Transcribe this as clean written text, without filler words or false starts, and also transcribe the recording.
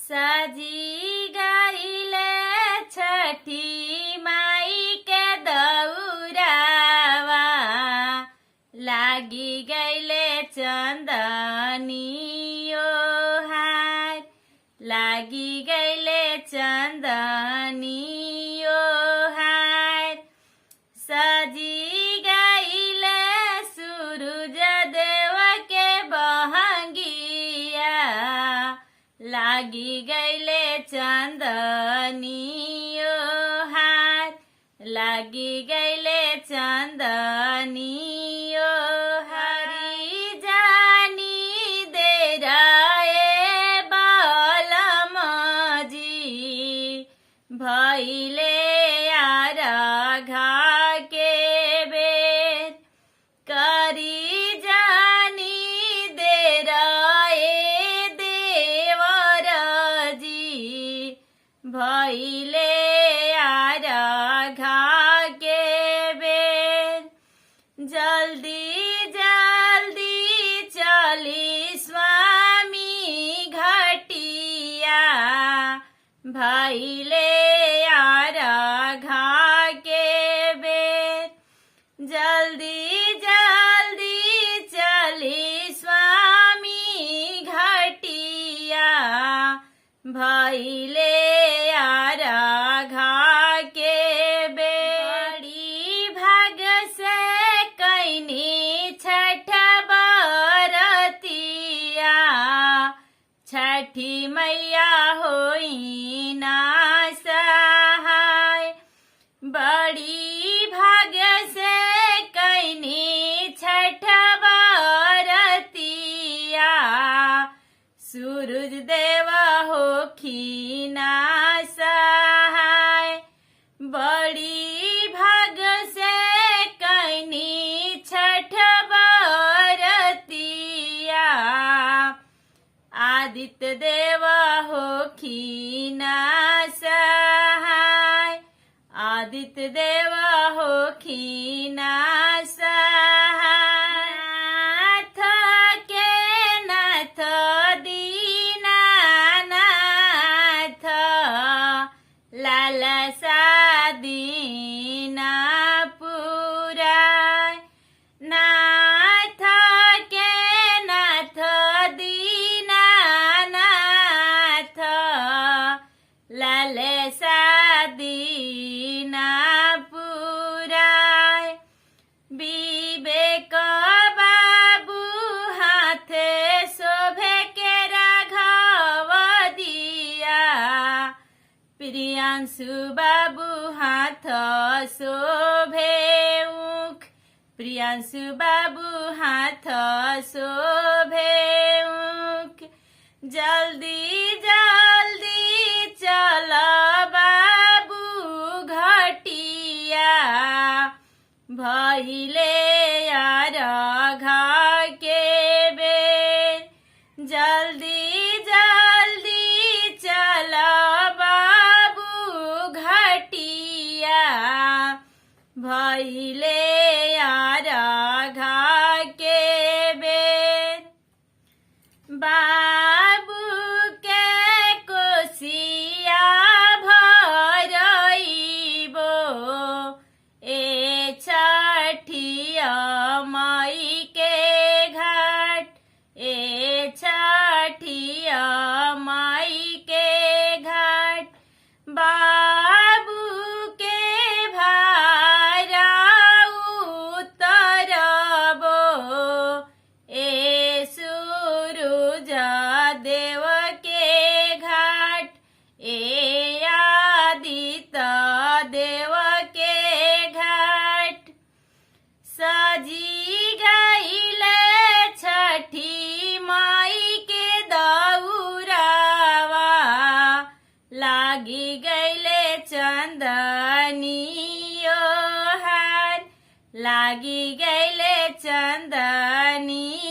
सजी गईले छठी माई के दौरावा, लागी गईले चंदनियो हार, लागी गईले चंदनियो हार। सजी गईले सूरज देव के बहंगिया, लागी गईले चंदनियो हार, लागी गईले चंदनियो हरी जानी दे रहे बलम जी, भइले आराघा के बेर, करी जानी दे रहे देवर जी, भइले आराघा के बेर। जल्दी जल्दी चली स्वामी घटिया, भइले आराघा के बेर। जल्दी जल्दी चली स्वामी घटिया, भइले आराघा के बेर। बड़ी भाग से कैनी छठ बरतिया, छठी मैया होई ना सहाय। बड़ी भाग्य से कैनी छठ बरतिया, सूरज देव होखी ना सहाय। बड़ी भाग्य से कैनी छठ बरतिया, आदित्य देव होखी ना सहाय। आदित्य देव होखी ना सहाय। नाथ के नाथ दीनानाथ, लालसा दीना पुराय। नाथ के नाथ दीनानाथ, लालसा दीना पुराय। विवेक बाबू हाथे शोभे के राघव दिया, प्रियांशु बाबू हाथ शोभे ऊख। प्रियांशु बाबू हाथ शोभे ऊख। जल्दी जल्दी चल बाबू घटिया, भइले आराघा के बेर। जल्दी जल्दी चल बाबू घटिया, भइले आराघा के बेर। बाबू के कोसिया भरइबो, ए छठिया माई के घाट। ए छठिया माई के घाट। बाबू के भारा उतरबो, ए सूरज देव के घाट। ए आदित्य देव के घाट। सजी गईले छठी माई के दौरावा, लागी गईले चंदनियो हार, लागी गईले चंदनी